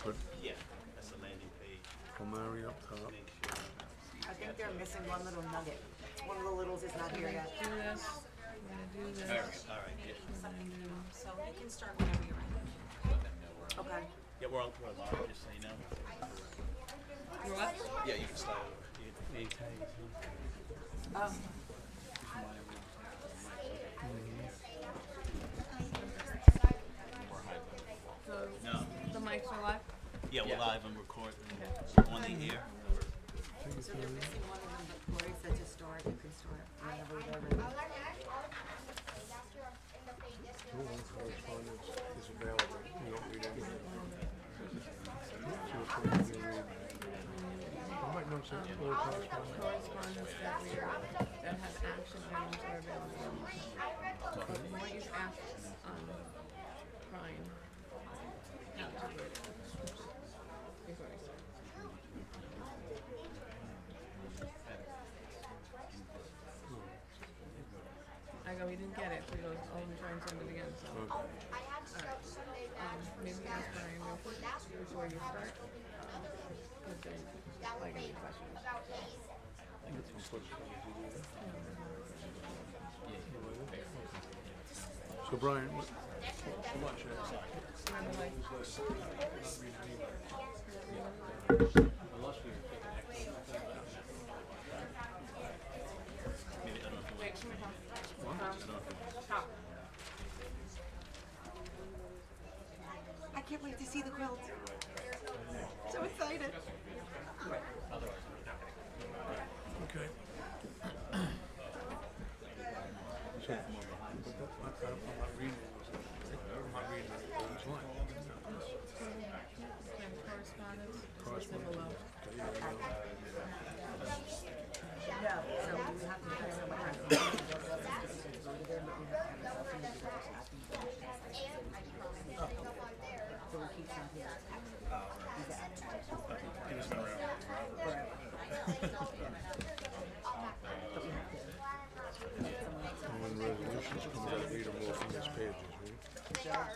Bradford. Yeah, that's a landing page. Palmari up top. Make sure. I think they're missing one little nugget. One of the littles is not here yet. Do this. I'm gonna do this. All right, yeah. So you can start whenever you're ready. Okay. Yeah, we're live, just so you know. You're what? Yeah, you can slide over. Yeah, tags. So No. the mics are live? Yeah, we're live and recording on the air. So they're missing one of them, but Corey said to store it. You can store it whenever you're ready. Correspondence is available. You don't read anything. I might know some correspondence. Correspondence that has action items are available. What is asked Brian not to do it before I start. I go, he didn't get it. So he goes, oh, let me try and send it again. So, alright. Maybe ask Brian real quick before you start. If there's like any questions. So Brian, what? I can't wait to see the quilt. So excited. Okay. So, I'm not reading it. I'm not reading it. It's line. And correspondence is listed below. No. So we have to put some time. So we keep some here. And when resolutions come out, read them all from this page, right?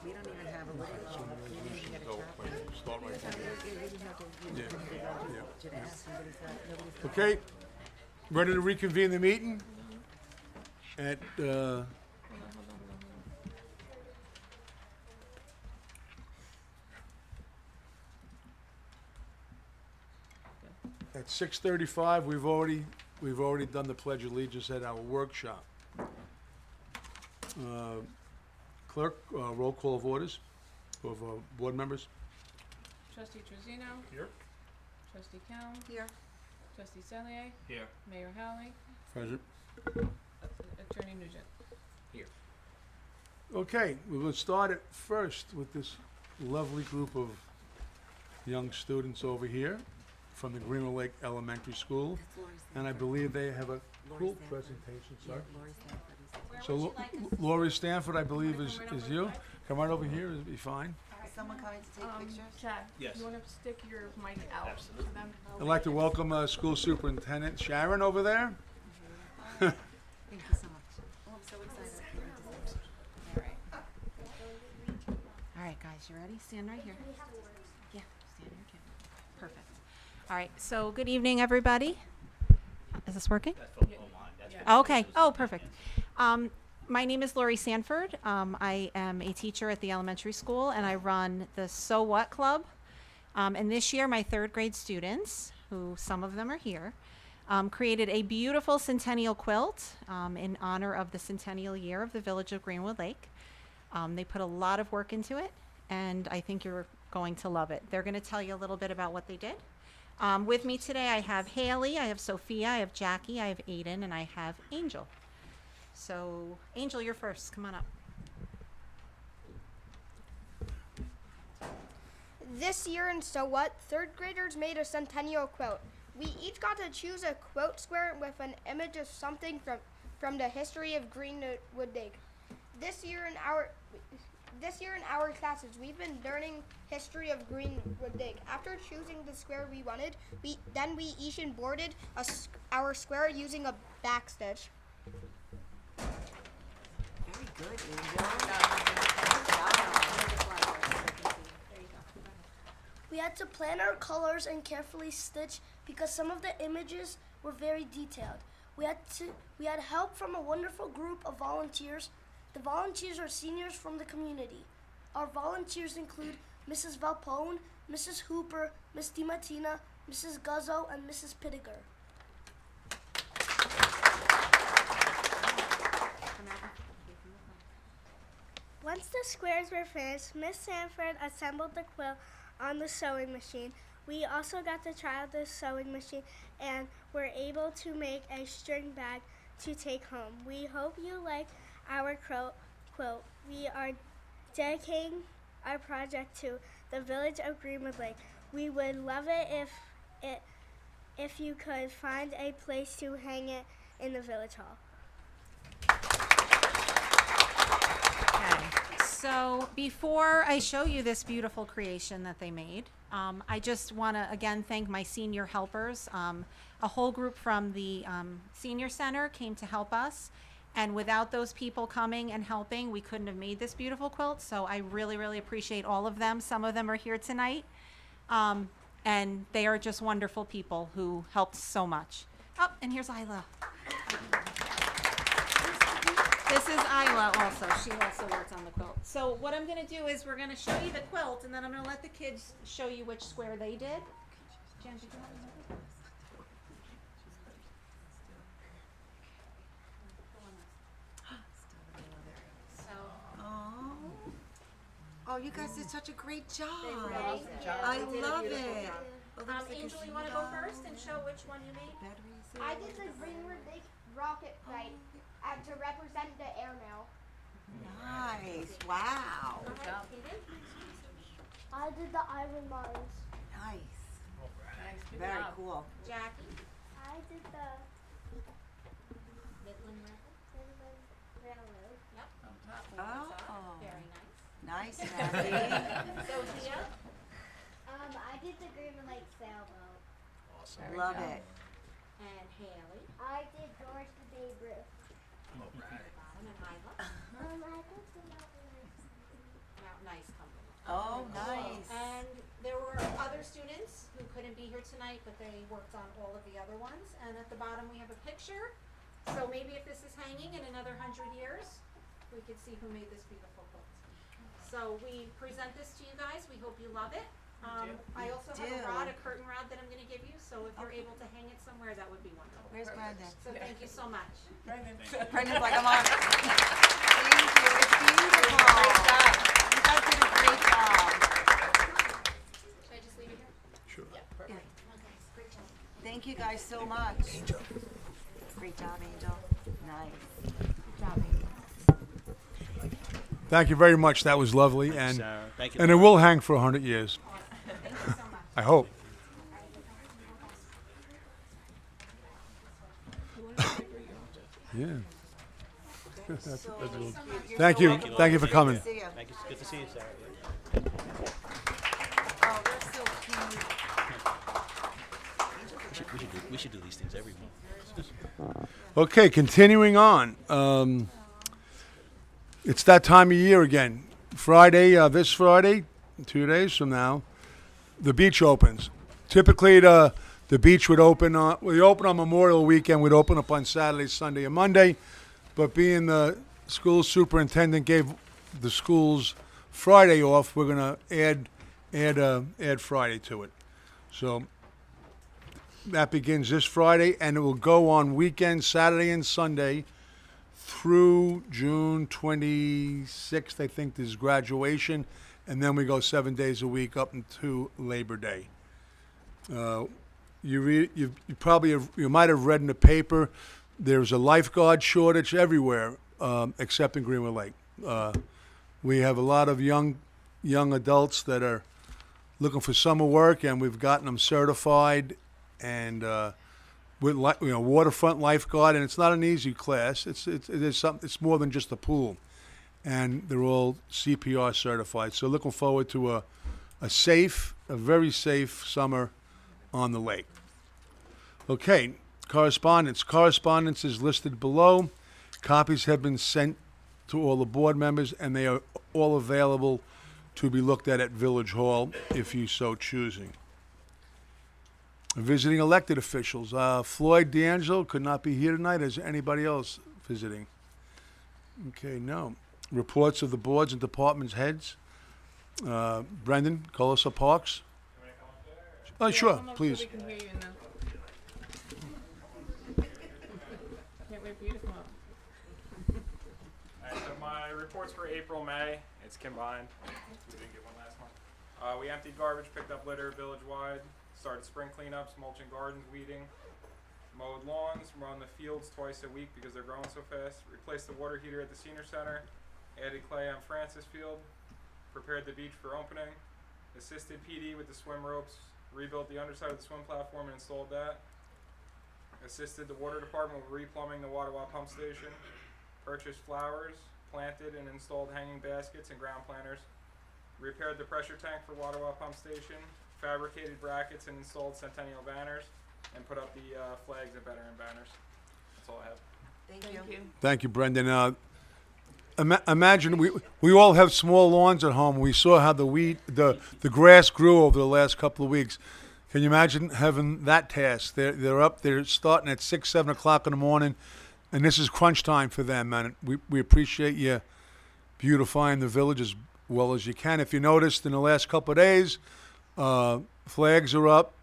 We don't even have a little. So when resolutions go, like, start right from here. Yeah. Okay, ready to reconvene the meeting at, at 6:35. We've already done the Pledge of Allegiance at our workshop. Clerk, roll call of orders of board members. Trustee Truzino. Here. Trustee Kelm. Here. Trustee Cellier. Here. Mayor Howley. Present. Attorney Nugent. Here. Okay, we're going to start it first with this lovely group of young students over here from the Greenwood Lake Elementary School. And I believe they have a cool presentation, sir. So Lori Stanford, I believe, is you. Come right over here, it'll be fine. Is someone coming to take pictures? Chad. Yes. You want to stick your mic out Absolutely. to them? I'd like to welcome School Superintendent Sharon over there. Thank you so much. Oh, I'm so excited. All right. All right, guys, you ready? Stand right here. Yeah, stand here, too. Perfect. All right, so good evening, everybody. Is this working? That's from online. That's Yeah. from Okay. Oh, perfect. My name is Lori Sanford. I am a teacher at the elementary school, and I run the So What Club. And this year, my third grade students, who some of them are here, created a beautiful centennial quilt in honor of the centennial year of the village of Greenwood Lake. They put a lot of work into it, and I think you're going to love it. They're going to tell you a little bit about what they did. With me today, I have Haley, I have Sophia, I have Jackie, I have Aiden, and I have Angel. So, Angel, you're first. Come on up. This year in So What, third graders made a centennial quilt. We each got to choose a quilt square with an image of something from the history of Greenwood Lake. This year in our classes, we've been learning history of Greenwood Lake. After choosing the square we wanted, we each embroidered our square using a backstitch. Very Good, Angel. We had to plan our colors and carefully stitch because some of the images were very detailed. We had help from a wonderful group of volunteers. The volunteers are seniors from the community. Our volunteers include Mrs. Valpone, Mrs. Hooper, Miss DiMartina, Mrs. Guzzo, and Mrs. Pittiger. Once the squares were finished, Miss Sanford assembled the quilt on the sewing machine. We also got to try out the sewing machine and were able to make a string bag to take home. We hope you like our quilt. We are dedicating our project to the village of Greenwood Lake. We would love it if you could find a place to hang it in the village hall. Okay, so before I show you this beautiful creation that they made, I just want to again thank my senior helpers. A whole group from the senior center came to help us, and without those people coming and helping, we couldn't have made this beautiful quilt. So I really, really appreciate all of them. Some of them are here tonight, and they are just wonderful people who helped so much. Oh, and here's Isla. This is Isla also. She also works on the quilt. So what I'm going to do is we're going to show you the quilt, and then I'm going to let the kids show you which square they did. Jen, did you want to know this? Oh, you guys did such a great job. Thank you. I They did a love beautiful it. job. Oh, there's like a Angel, you want to go first and show which one you made? batteries I in did the it. Greenwood Lake rocket flight to represent the airmail. Nice. Wow. Go ahead, Kaden. I did the Iron Mines. Nice. Nice, good Very job. cool. Jackie. I did the Midland Rapids. Railroad. Yep. On top, on the top. Oh, Very nice. nice, Kathy. Sophia. I did the Greenwood Lake sailboat. Very Love good. it. And Haley. I did George the Babe Ruth. Bottom and Isla. I did the Mountain Ice Company. Oh, nice. And there were other students who couldn't be here tonight, but they worked on all of the other ones. And at the bottom, we have a picture. So maybe if this is hanging in another 100 years, we could see who made this beautiful quilt. So we present this to you guys. We hope you love it. I also have a rod, a curtain rod that I'm going to give you. So if you're able to hang it somewhere, that would be wonderful. Where's Brandon? So thank you so much. Brandon's like, I'm on. Thank you. It's beautiful. Great job. You guys did a great job. Should I just leave it here? Sure. Okay, great job. Thank you guys so much. Great job, Angel. Nice. Good job, Amy. Thank you very much. That was lovely, and Sarah. Thank you. and it will hang for 100 years. Thank you so much. I hope. Yeah. So, Thank you. welcome. Thank you for coming. See ya. Thank you. Good to see you, Sarah. Oh, they're so cute. We should do these things every month. Okay, continuing on. It's that time of year again. Friday, this Friday, 2 days from now, the beach opens. Typically, the beach would open on, we open on Memorial Weekend. We'd open up on Saturday, Sunday, and Monday. But being the school superintendent gave the schools Friday off, we're going to add Friday to it. So that begins this Friday, and it will go on weekends, Saturday and Sunday, through June 26th. I think there's graduation, and then we go 7 days a week up into Labor Day. You might have read in the paper, there's a lifeguard shortage everywhere, except in Greenwood Lake. We have a lot of young adults that are looking for summer work, and we've gotten them certified, and with waterfront lifeguard, and it's not an easy class. It's more than just a pool, and they're all CPR certified. So looking forward to a very safe summer on the lake. Okay, correspondence. Correspondence is listed below. Copies have been sent to all the board members, and they are all available to be looked at Village Hall if you so choosing. Visiting elected officials. Floyd D'Angelo could not be here tonight. Is there anybody else visiting? Okay, no. Reports of the boards and departments heads. Brendan, Colosso Parks. Oh, sure, Come up please. So we can hear you in the... Can't wait for you to come up. Alright, so my reports for April, May, it's combined. We didn't get one last month. We emptied garbage, picked up litter village-wide, started spring cleanups, mulching gardens, weeding, mowed lawns, run the fields twice a week because they're growing so fast, replaced the water heater at the senior center, added clay on Francis Field, prepared the beach for opening, assisted PD with the swim ropes, rebuilt the underside of the swim platform and installed that, assisted the water department with replumbing the Wattawa pump station, purchased flowers, planted and installed hanging baskets and ground planters, repaired the pressure tank for Wattawa pump station, fabricated brackets and installed centennial banners, and put up the flags and veteran banners. That's all I have. Thank you. Thank you, Brendan. Imagine we all have small lawns at home. We saw how the grass grew over the last couple of weeks. Can you imagine having that task? They're up. They're starting at 6, 7 o'clock in the morning, and this is crunch time for them. And we appreciate you beautifying the village as well as you can. If you noticed in the last couple of days, flags are up,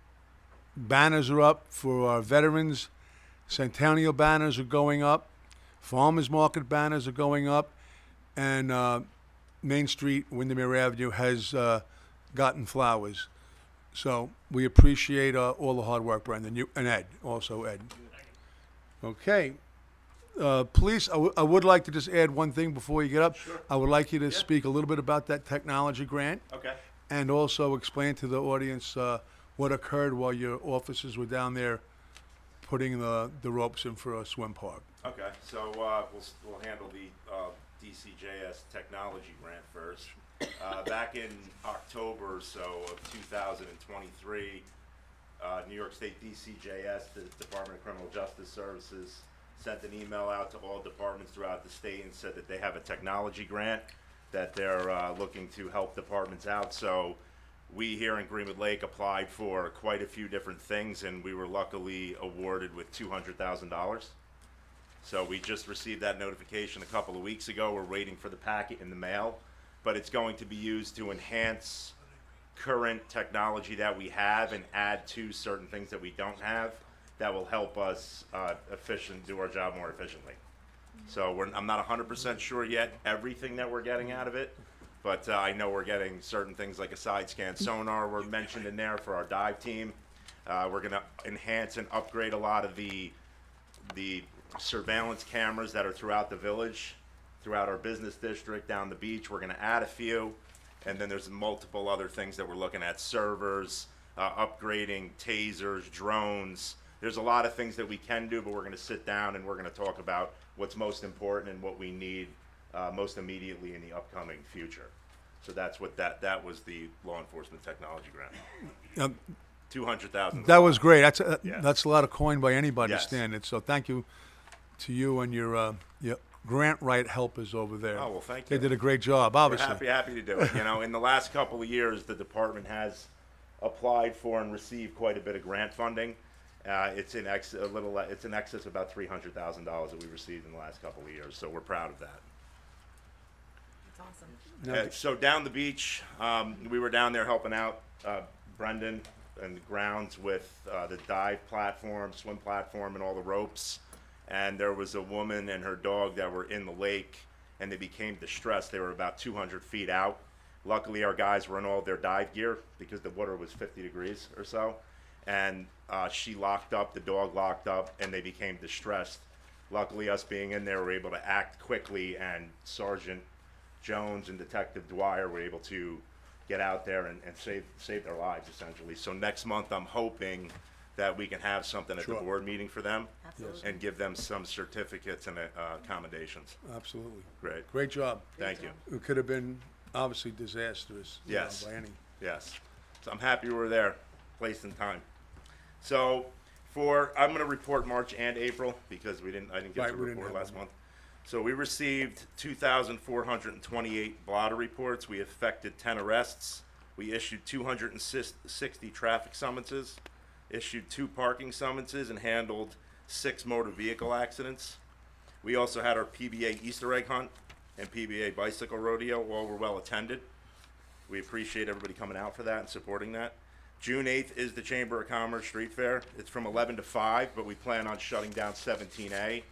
banners are up for our veterans, centennial banners are going up, farmers market banners are going up, and Main Street, Windermere Avenue has gotten flowers. So we appreciate all the hard work, Brendan, you and Ed, also Ed. Okay. Police, I would like to just add one thing before you get up. Sure. I would like you to speak a little bit about that technology grant. Okay. And also explain to the audience what occurred while your officers were down there putting the ropes in for a swim park. Okay. So we'll handle the DCJS technology grant first. Back in October or so of 2023, New York State DCJS, the Department of Criminal Justice Services, sent an email out to all departments throughout the state and said that they have a technology grant that they're looking to help departments out. So we here in Greenwood Lake applied for quite a few different things, and we were luckily awarded with $200,000. So we just received that notification a couple of weeks ago. We're waiting for the packet in the mail, but it's going to be used to enhance current technology that we have and add to certain things that we don't have that will help us do our job more efficiently. So I'm not 100% sure yet everything that we're getting out of it, but I know we're getting certain things like a side scan sonar were mentioned in there for our dive team. We're going to enhance and upgrade a lot of the surveillance cameras that are throughout the village, throughout our business district, down the beach. We're going to add a few, and then there's multiple other things that we're looking at: servers, upgrading tasers, drones. There's a lot of things that we can do, but we're going to sit down and we're going to talk about what's most important and what we need most immediately in the upcoming future. So that's what that was the law enforcement technology grant. $200,000. That was great. Yeah. That's a lot of coin by anybody's Yes. standard. So thank you to you and your grant write helpers over there. Oh, well, thank They you. did a great job, We're obviously. happy to do it. You know, in the last couple of years, the department has applied for and received quite a bit of grant funding. It's in excess of about $300,000 that we received in the last couple of years. So we're proud of that. That's awesome. So down the beach, we were down there helping out Brendan and the grounds with the dive platform, swim platform, and all the ropes. And there was a woman and her dog that were in the lake, and they became distressed. They were about 200 feet out. Luckily, our guys were in all their dive gear because the water was 50 degrees or so. And she locked up, the dog locked up, and they became distressed. Luckily, us being in there, we were able to act quickly, and Sergeant Jones and Detective Dwyer were able to get out there and save their lives, essentially. So next month, I'm hoping that we can have something at Sure. the board meeting for them Absolutely. and give them some certificates and accommodations. Absolutely. Great. Great job. Thank you. It could have been obviously disastrous. you know, Yes. by any. Yes. So I'm happy we were there, place and time. So I'm going to report March and April because I didn't get Right, to we didn't report have last one. So we received 2,428 blotter reports. We effected 10 arrests. We issued 260 traffic summonses, issued 2 parking summonses, and handled 6 motor vehicle accidents. We also had our PBA Easter egg hunt and PBA bicycle rodeo. All were well attended. We appreciate everybody coming out for that and supporting that. June 8th is the Chamber of Commerce Street Fair. It's from 11 to 5, but we plan on shutting down 17A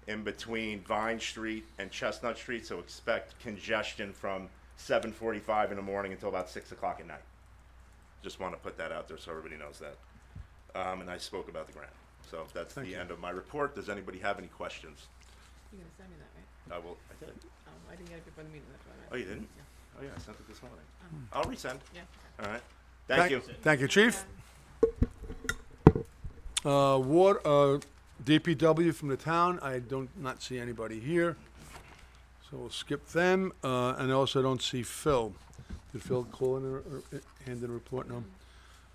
in between Vine Street and Chestnut Street, so expect congestion from 7:45 in the morning until about 6 o'clock at night. Just want to put that out there so everybody knows that. And I spoke about the grant. So that's Thank the you. end of my report. Does anybody have any questions? You're gonna send me that, right? I did. I didn't get it before the meeting, that's why I'm Oh, you asking. didn't? Yeah. Oh, yeah, I sent it this morning. I'll resend. Yeah. All right. Thank you. Thank you, Chief. DPW from the town, I don't not see anybody here, so we'll skip them. And I also don't see Phil. Did Phil call in or hand in a report? No.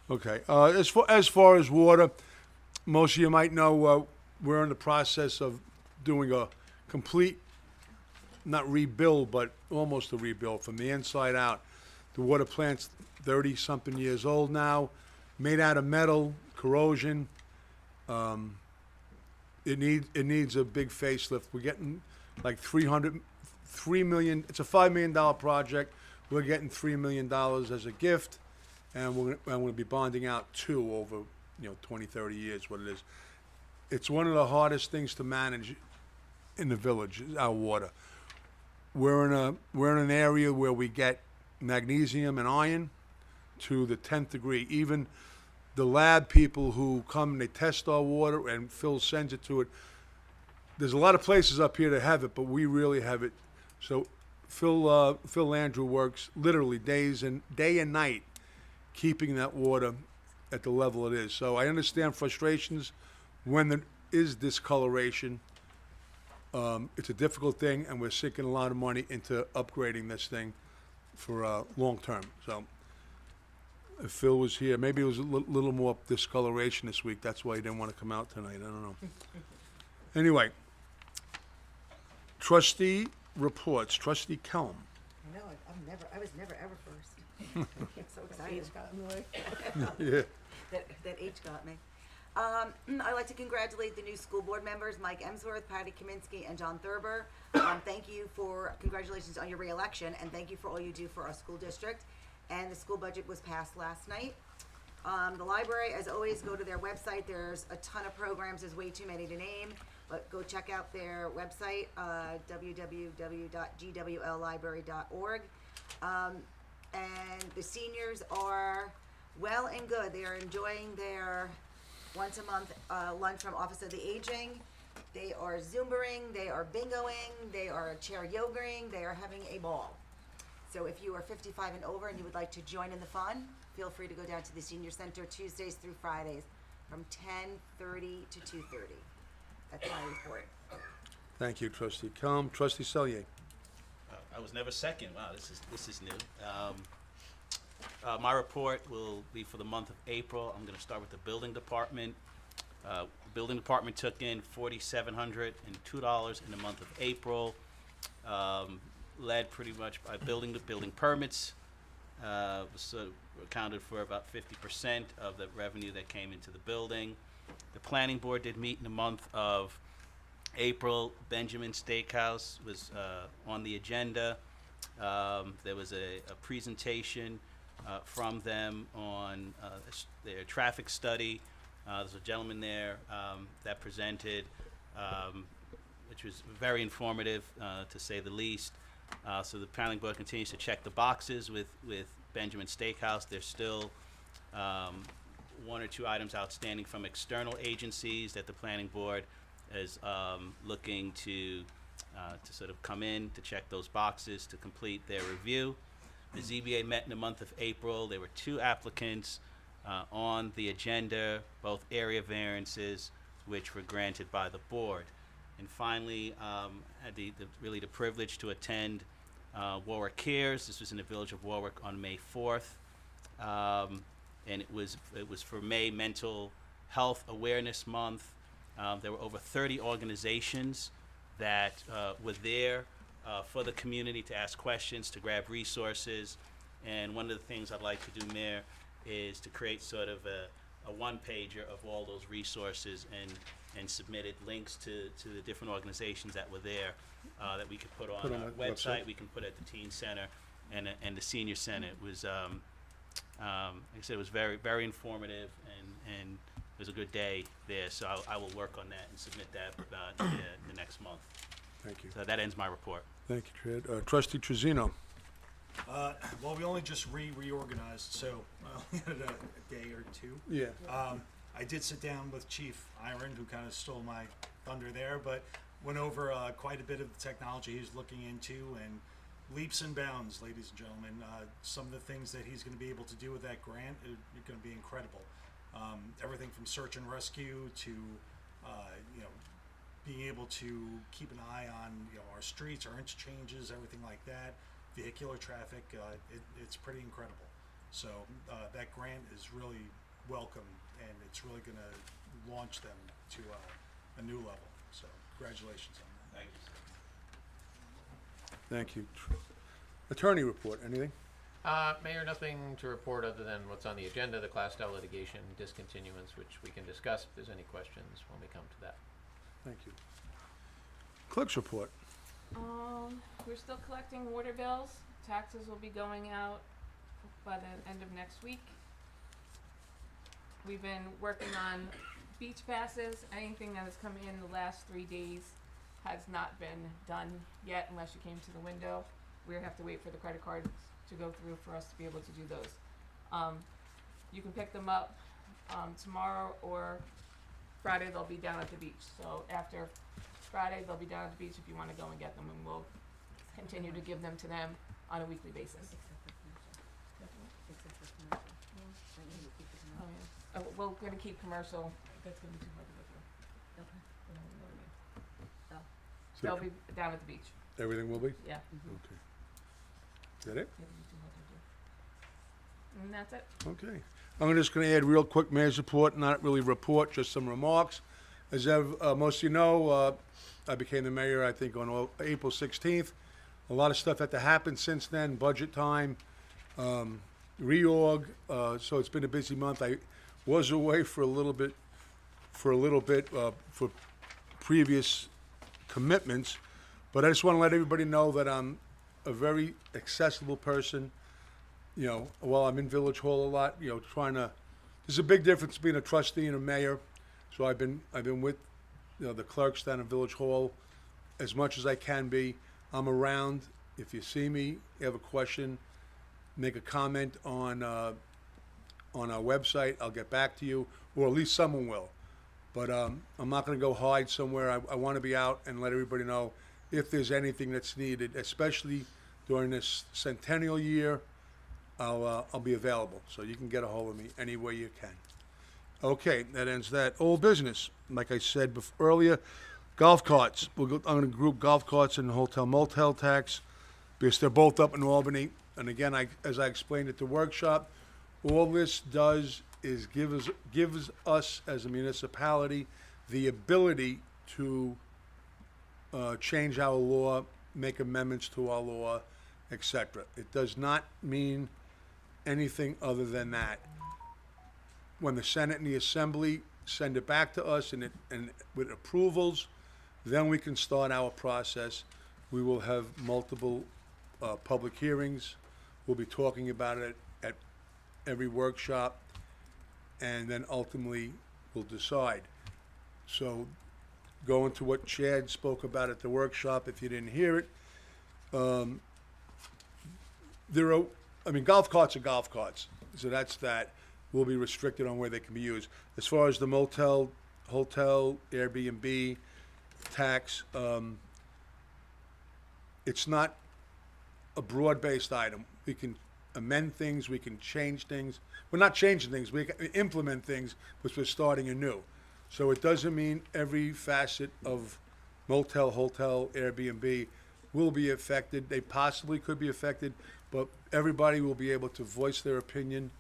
Okay. As far as water, most of you might know we're in the process of doing a complete, not rebuild, but almost a rebuild from the inside out. The water plant's 30-something years old now, made out of metal, corrosion. It needs a big facelift. We're getting like $3 million. It's a $5 million project. We're getting $3 million as a gift, and we're going to be bonding out 2 over 20, 30 years. What it is, it's one of the hardest things to manage in the village. Is our water. We're in an area where we get magnesium and iron to the 10th degree. Even the lab people who come and they test our water, and Phil sends it to it. There's a lot of places up here that have it, but we really have it. So Phil Andrew works literally day and night keeping that water at the level it is. So I understand frustrations when there is discoloration. It's a difficult thing, and we're sinking a lot of money into upgrading this thing for long term. So if Phil was here, maybe it was a little more discoloration this week. That's why he didn't want to come out tonight. I don't know. Anyway, trustee reports. Trustee Kelm. I know, I was never ever first. I'm so excited. Age got in the way. Yeah. That H got me. I'd like to congratulate the new school board members, Mike Emsworth, Patty Kaminsky, and John Thurber. Thank you congratulations on your reelection, and thank you for all you do for our school district. And the school budget was passed last night. The library, as always, go to their website. There's a ton of programs. There's way too many to name, but go check out their website, www.gwllibrary.org. And the seniors are well and good. They are enjoying their once a month lunch from Office of the Aging. They are Zumbering, they are bingoing, they are chair yogaing, they are having a ball. So if you are 55 and over and you would like to join in the fun, feel free to go down to the Senior Center Tuesdays through Fridays from 10:30 to 2:30. That's my report. Thank you, Trustee Kelm. Trustee Selye. I was never second. Wow, this is new. My report will be for the month of April. I'm going to start with the building department. The building department took in $4,702 in the month of April. Led pretty much by building permits. Accounted for about 50% of the revenue that came into the building. The planning board did meet in the month of April. Benjamin Steakhouse was on the agenda. There was a presentation from them on their traffic study. There's a gentleman there that presented, which was very informative, to say the least. So the planning board continues to check the boxes with Benjamin Steakhouse. There's still 1 or 2 items outstanding from external agencies that the planning board is looking to sort of come in to check those boxes to complete their review. The ZBA met in the month of April. There were 2 applicants on the agenda, both area variances, which were granted by the board. And finally, had the privilege to attend Warwick Cares. This was in the village of Warwick on May 4th, and it was for May Mental Health Awareness Month. There were over 30 organizations that were there for the community to ask questions, to grab resources. And one of the things I'd like to do, Mayor, is to create sort of a one-pager of all those resources and submitted links to the different organizations that were there that we could put on our website, we can put at the teen center and the senior center. It was, like I said, it was very, very informative, and it was a good day there. So I will work on that and submit that the next month. Thank you. So that ends my report. Thank you, Trent. Trustee Trezino. Well, we only just reorganized, so we had a day or two. Yeah. I did sit down with Chief Iron, who kind of stole my thunder there, but went over quite a bit of the technology he's looking into, and leaps and bounds, ladies and gentlemen. Some of the things that he's going to be able to do with that grant are going to be incredible. Everything from search and rescue to, being able to keep an eye on, our streets, our interchanges, everything like that, vehicular traffic. It's pretty incredible. So that grant is really welcome, and it's really going to launch them to a new level. So congratulations on that. Thank you. Thank you. Attorney report, anything? Mayor, nothing to report other than what's on the agenda, the Class L litigation discontinuance, which we can discuss if there's any questions when we come to that. Thank you. Clerk's report. We're still collecting water bills. Taxes will be going out by the end of next week. We've been working on beach passes. Anything that has come in the last 3 days has not been done yet unless you came to the window. We have to wait for the credit cards to go through for us to be able to do those. You can pick them up tomorrow or Friday. They'll be down at the beach. So after Friday, they'll be down at the beach if you want to go and get them, and we'll continue to give them to them on a weekly basis. Oh, we're gonna keep commercial. That's gonna be too hard to go through. You know what I mean? So They'll be down at the beach. everything will be? Yeah. Okay. Is that it? It'll be too hard to do. And that's it. Okay. I'm just going to add real quick mayor's report, not really report, just some remarks. As most of you know, I became the mayor, I think, on April 16th. A lot of stuff had to happen since then, budget time, reorg, so it's been a busy month. I was away for a little bit for previous commitments, but I just want to let everybody know that I'm a very accessible person. While I'm in Village Hall a lot, there's a big difference between a trustee and a mayor. So I've been with, the clerks down in Village Hall as much as I can be. I'm around. If you see me, you have a question, make a comment on our website. I'll get back to you, or at least someone will. But I'm not going to go hide somewhere. I want to be out and let everybody know if there's anything that's needed, especially during this centennial year. I'll be available, so you can get a hold of me any way you can. Okay, that ends that. Old business, like I said earlier, golf carts. I'm going to group golf carts and hotel motel tax because they're both up in Albany. And again, as I explained at the workshop, all this does is gives us as a municipality the ability to change our law, make amendments to our law, etc. It does not mean anything other than that. When the Senate and the Assembly send it back to us and with approvals, then we can start our process. We will have multiple public hearings. We'll be talking about it at every workshop, and then ultimately we'll decide. So going to what Chad spoke about at the workshop, if you didn't hear it, golf carts are golf carts, so that's that. Will be restricted on where they can be used. As far as the motel, hotel, Airbnb tax, it's not a broad-based item. We can amend things, we can change things. We're not changing things, we can implement things, which we're starting anew. So it doesn't mean every facet of motel, hotel, Airbnb will be affected. They possibly could be affected, but everybody will be able to voice their opinion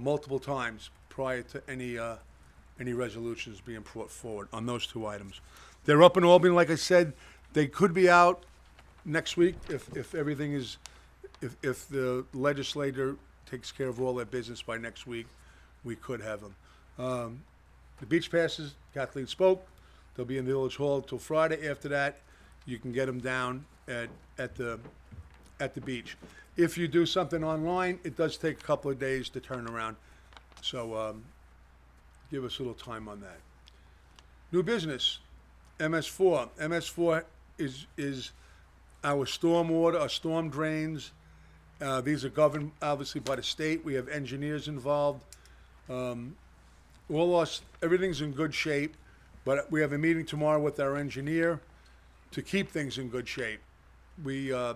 multiple times prior to any resolutions being brought forward on those two items. They're up in Albany, like I said. They could be out next week if everything is, if the legislator takes care of all their business by next week, we could have them. The beach passes, Kathleen spoke. They'll be in the Village Hall till Friday. After that, you can get them down at the beach. If you do something online, it does take a couple of days to turn around. So give us a little time on that. New business, MS4. MS4 is our storm water, our storm drains. These are governed obviously by the state. We have engineers involved. Everything's in good shape, but we have a meeting tomorrow with our engineer to keep things in good shape. We're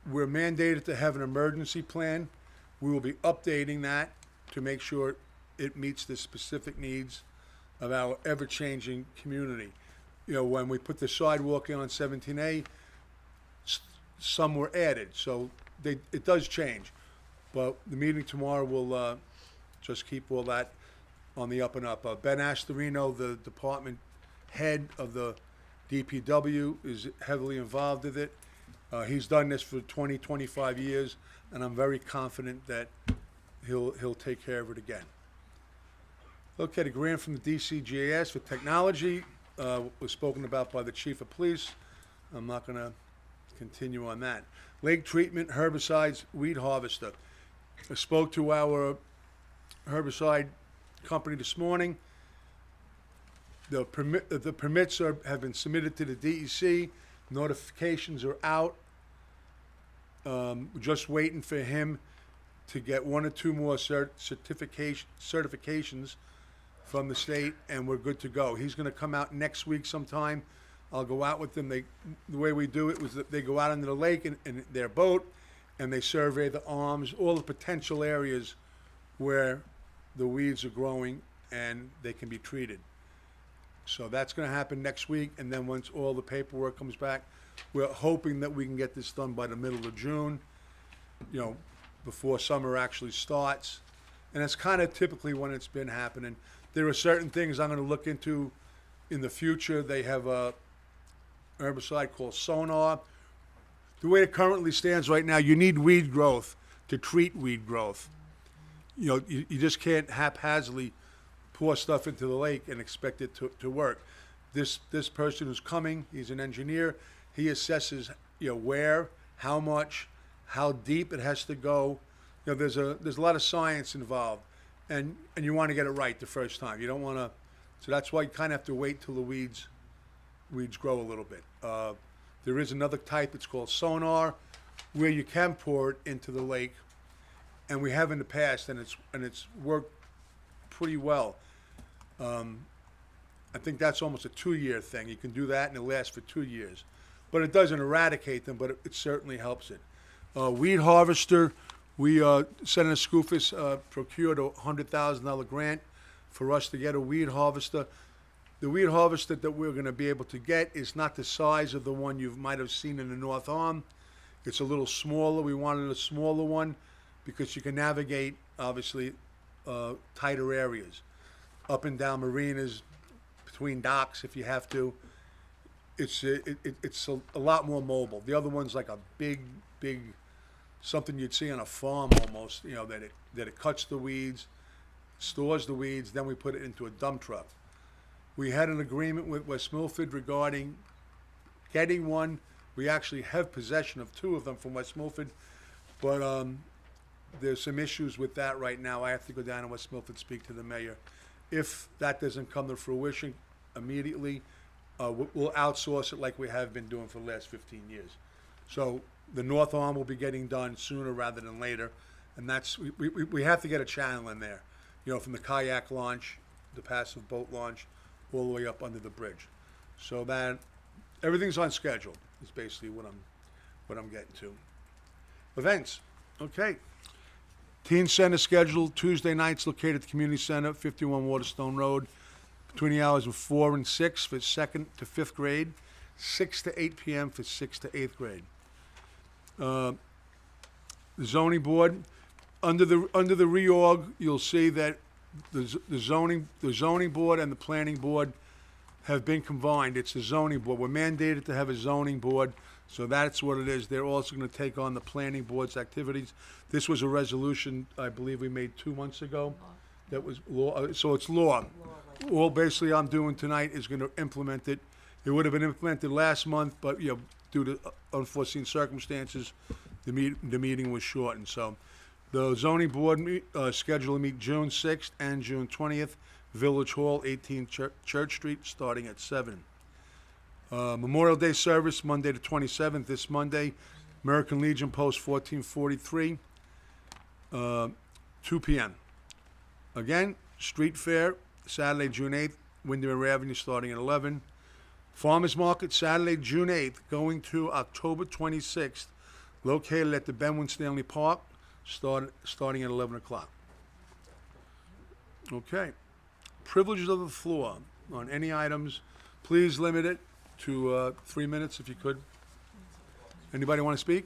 mandated to have an emergency plan. We will be updating that to make sure it meets the specific needs of our ever-changing community. You know, when we put the sidewalk in on 17A, some were added, so it does change. But the meeting tomorrow will just keep all that on the up and up. Ben Astorino, the department head of the DPW, is heavily involved with it. He's done this for 20, 25 years, and I'm very confident that he'll take care of it again. Okay, the grant from the DCGS for technology was spoken about by the chief of police. I'm not going to continue on that. Lake treatment, herbicides, weed harvester. I spoke to our herbicide company this morning. The permits have been submitted to the DEC. Notifications are out. We're just waiting for him to get one or two more certifications from the state, and we're good to go. He's going to come out next week sometime. I'll go out with them. The way we do it was that they go out into the lake in their boat, and they survey the arms, all the potential areas where the weeds are growing, and they can be treated. So that's going to happen next week, and then once all the paperwork comes back, we're hoping that we can get this done by the middle of June, you know, before summer actually starts. And that's kind of typically when it's been happening. There are certain things I'm going to look into in the future. They have a herbicide called Sonar. The way it currently stands right now, you need weed growth to treat weed growth. You know, you just can't haphazardly pour stuff into the lake and expect it to work. This person who's coming, he's an engineer. He assesses, you know, where, how much, how deep it has to go. You know, there's a lot of science involved, and you want to get it right the first time. You don't want to, so that's why you kind of have to wait till the weeds grow a little bit. There is another type. It's called Sonar, where you can pour it into the lake, and we have in the past, and it's worked pretty well. I think that's almost a 2-year thing. You can do that, and it lasts for 2 years. But it doesn't eradicate them, but it certainly helps it. Weed harvester, we, Senator Skoufis procured a $100,000 grant for us to get a weed harvester. The weed harvester that we're going to be able to get is not the size of the one you might have seen in the North Arm. It's a little smaller. We wanted a smaller one because you can navigate, obviously, tighter areas. Up and down marinas, between docks if you have to. It's a lot more mobile. The other one's like a big, something you'd see on a farm almost, you know, that it cuts the weeds, stores the weeds, then we put it into a dump truck. We had an agreement with West Milford regarding getting one. We actually have possession of 2 of them from West Milford, but there's some issues with that right now. I have to go down to West Milford, speak to the mayor. If that doesn't come to fruition immediately, we'll outsource it like we have been doing for the last 15 years. So the North Arm will be getting done sooner rather than later, and that's we have to get a channel in there, you know, from the kayak launch, the passive boat launch, all the way up under the bridge. So that everything's on schedule is basically what I'm getting to. Events, okay. Teen Center scheduled Tuesday nights located at the Community Center, 51 Waterstone Road, between the hours of 4 and 6 for 2nd to 5th grade, 6 to 8 p.m. for 6th to 8th grade. The zoning board, under the reorg, you'll see that the zoning board and the planning board have been combined. It's a zoning board. We're mandated to have a zoning board, so that's what it is. They're also going to take on the planning board's activities. This was a resolution, I believe we made 2 months ago. That was law, so it's law. All basically I'm doing tonight is going to implement it. It would have been implemented last month, but, you know, due to unforeseen circumstances, the meeting was shortened. So the zoning board scheduled to meet June 6th and June 20th, Village Hall, 18 Church Street, starting at 7. Memorial Day service, Monday the 27th, this Monday, American Legion Post 1443, 2 p.m. Again, street fair, Saturday, June 8th, Windermere Avenue, starting at 11. Farmers Market, Saturday, June 8th, going to October 26th, located at the Benwin Stanley Park, starting at 11 o'clock. Okay. Privileges of the floor on any items. Please limit it to 3 minutes if you could. Anybody want to speak?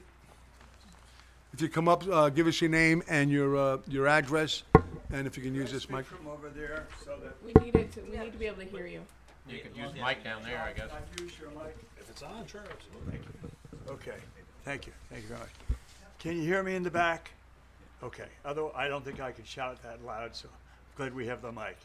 If you come up, give us your name and your address, and if you can use this mic. From over there, so that We need to be able to hear you. You could use the mic down there, I guess. I use your mic. If it's on, sure, absolutely. Okay, thank you very much. Can you hear me in the back? Okay, although I don't think I can shout that loud, so I'm glad we have the mic.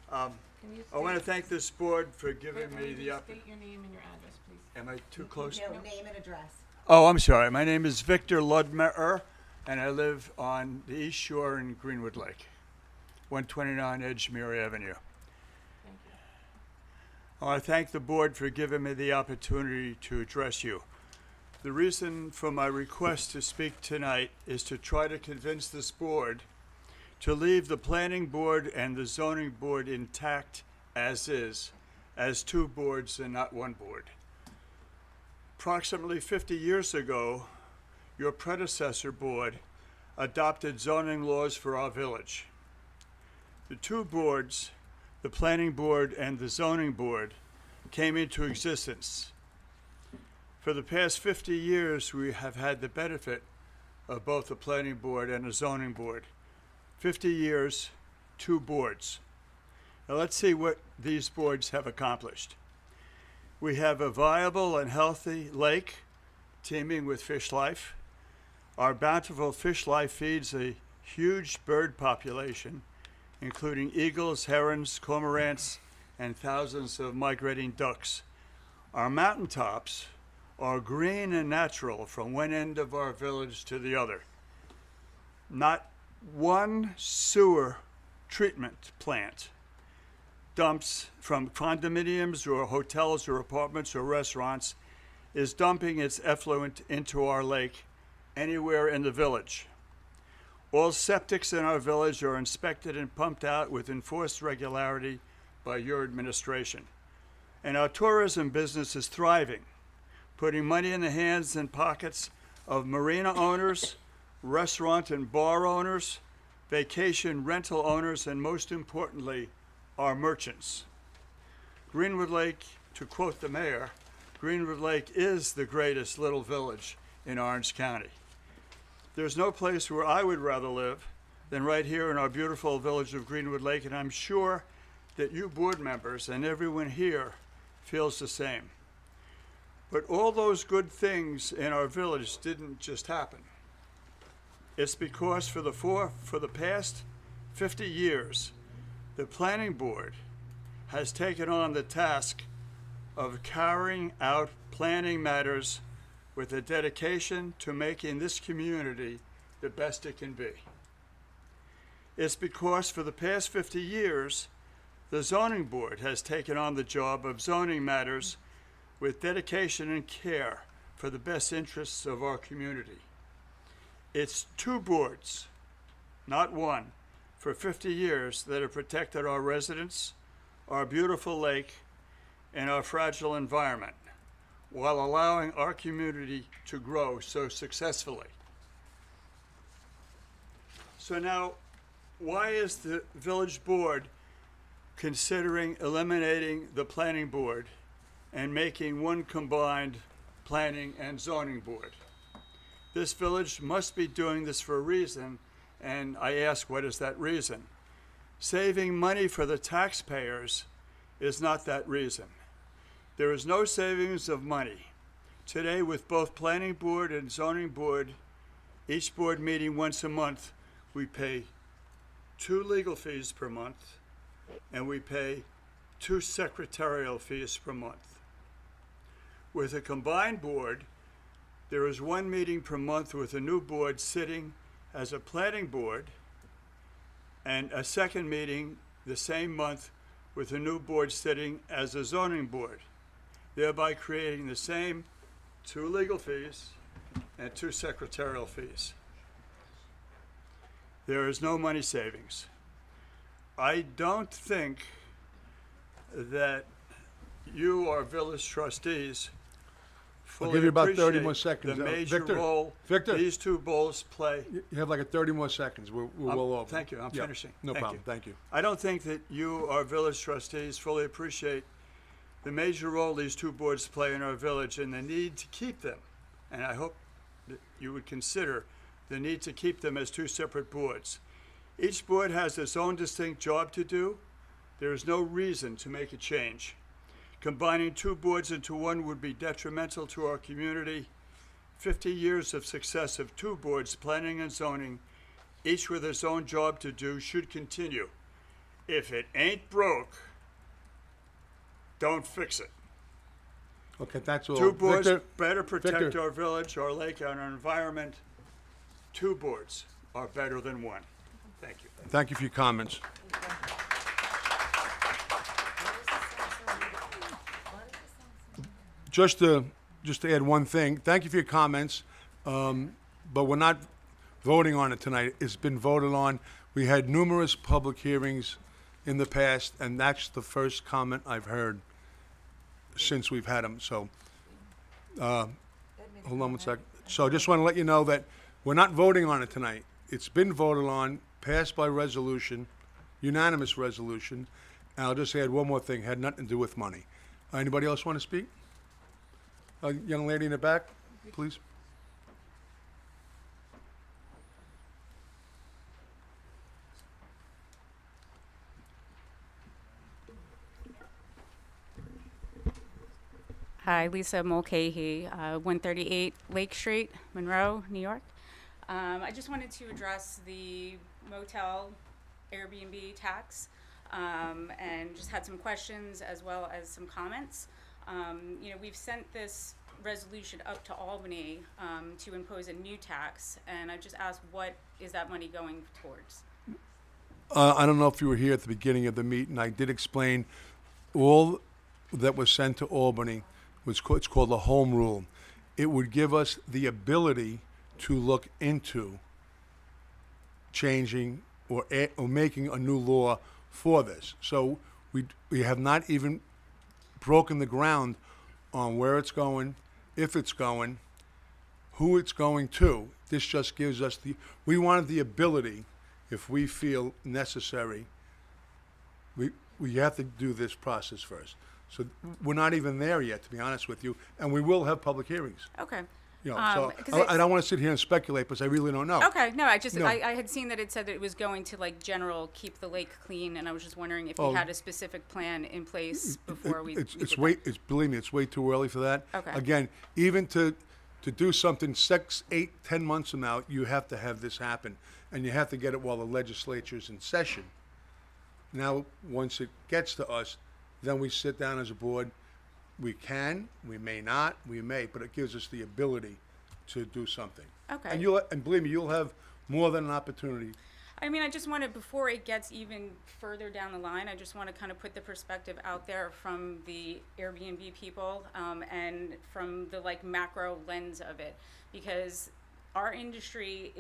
Can you I want to thank this board for giving Wait, me will the you up. state your name and your address, please? Am I too close? No, name and address. Oh, I'm sorry. My name is Victor Ludmeyer, and I live on the East Shore in Greenwood Lake, 129 Edgemere Avenue. Thank you. I want to thank the board for giving me the opportunity to address you. The reason for my request to speak tonight is to try to convince this board to leave the planning board and the zoning board intact as is, as 2 boards and not 1 board. Approximately 50 years ago, your predecessor board adopted zoning laws for our village. The 2 boards, the planning board and the zoning board, came into existence. For the past 50 years, we have had the benefit of both the planning board and the zoning board. 50 years, 2 boards. Now let's see what these boards have accomplished. We have a viable and healthy lake teeming with fish life. Our bountiful fish life feeds a huge bird population, including eagles, herons, cormorants, and thousands of migrating ducks. Our mountaintops are green and natural from one end of our village to the other. Not one sewer treatment plant dumps from condominiums or hotels or apartments or restaurants is dumping its effluent into our lake anywhere in the village. All septics in our village are inspected and pumped out with enforced regularity by your administration. And our tourism business is thriving, putting money in the hands and pockets of marina owners, restaurant and bar owners, vacation rental owners, and most importantly, our merchants. Greenwood Lake, to quote the mayor, Greenwood Lake is the greatest little village in Orange County. There's no place where I would rather live than right here in our beautiful village of Greenwood Lake, and I'm sure that you board members and everyone here feels the same. But all those good things in our village didn't just happen. It's because for the past 50 years, the planning board has taken on the task of carrying out planning matters with a dedication to making this community the best it can be. It's because for the past 50 years, the zoning board has taken on the job of zoning matters with dedication and care for the best interests of our community. It's 2 boards, not 1, for 50 years that have protected our residents, our beautiful lake, and our fragile environment, while allowing our community to grow so successfully. So now, why is the village board considering eliminating the planning board and making 1 combined planning and zoning board? This village must be doing this for a reason, and I ask, what is that reason? Saving money for the taxpayers is not that reason. There is no savings of money. Today, with both planning board and zoning board, each board meeting once a month, we pay 2 legal fees per month, and we pay 2 secretarial fees per month. With a combined board, there is 1 meeting per month with a new board sitting as a planning board, and a second meeting the same month with a new board sitting as a zoning board, thereby creating the same 2 legal fees and 2 secretarial fees. There is no money savings. I don't think that you or village trustees I'll fully give you about 30 appreciate more seconds. the major Victor, role Victor. these 2 boards play. You have like a 30 more seconds. We're well over. Thank you, I'm Yeah, finishing. No Thank problem, you. thank you. I don't think that you or village trustees fully appreciate the major role these 2 boards play in our village and the need to keep them. And I hope that you would consider the need to keep them as 2 separate boards. Each board has its own distinct job to do. There is no reason to make a change. Combining 2 boards into 1 would be detrimental to our community. 50 years of success of 2 boards, planning and zoning, each with its own job to do, should continue. If it ain't broke, don't fix it. Okay, that's all. 2 boards Victor, better protect Victor. our village, our lake, and our environment. 2 boards are better than 1. Thank you. Thank you for your comments. Just to add one thing, thank you for your comments, but we're not voting on it tonight. It's been voted on. We had numerous public hearings in the past, and that's the first comment I've heard since we've had them. So, hold on one second. So I just want to let you know that we're not voting on it tonight. It's been voted on, passed by resolution, unanimous resolution. And I'll just add one more thing, had nothing to do with money. Anybody else want to speak? Young lady in the back, please. Hi, Lisa Mulcahy, 138 Lake Street, Monroe, New York. I just wanted to address the motel Airbnb tax and just had some questions as well as some comments. We've sent this resolution up to Albany to impose a new tax, and I just asked, what is that money going towards? I don't know if you were here at the beginning of the meeting. I did explain all that was sent to Albany it's called the home rule. It would give us the ability to look into changing or making a new law for this. So we have not even broken the ground on where it's going, if it's going, who it's going to. This just gives us we wanted the ability, if we feel necessary, we have to do this process first. So we're not even there yet, to be honest with you, and we will have public hearings. Okay. So 'cause I don't want to sit here and speculate because I really don't know. Okay, no, I just, No. I had seen that it said that it was going to like general keep the lake clean, and I was just wondering if you had a specific plan in place before we. Believe me, it's way too early for that. Okay. Again, even to do something 6, 8, 10 months from now, you have to have this happen, and you have to get it while the legislature's in session. Now, once it gets to us, then we sit down as a board. We can, we may not, we may, but it gives us the ability to do something. Okay. And believe me, you'll have more than an opportunity. I mean, I just want to, before it gets even further down the line, I just want to kind of put the perspective out there from the Airbnb people and from the like macro lens of it, because our industry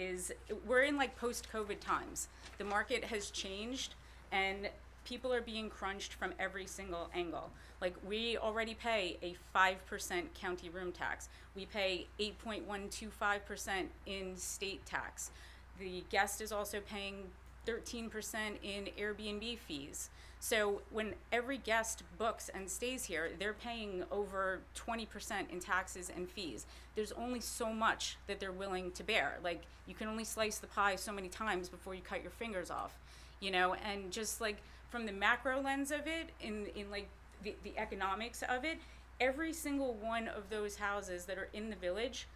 we're in like post-COVID times. The market has changed and people are being crunched from every single angle. Like, we already pay a 5% county room tax. We pay 8.125% in state tax. The guest is also paying 13% in Airbnb fees. So when every guest books and stays here, they're paying over 20% in taxes and fees. There's only so much that they're willing to bear. Like, you can only slice the pie so many times before you cut your fingers off, and just like, from the macro lens of it, in like the economics of it, every single one of those houses that are in the village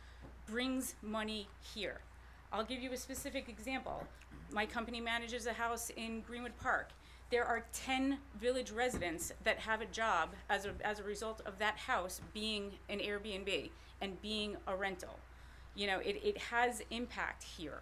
brings money here. I'll give you a specific example. My company manages a house in Greenwood Park. There are 10 village residents that have a job as a result of that house being an Airbnb and being a rental. You know, it has impact here.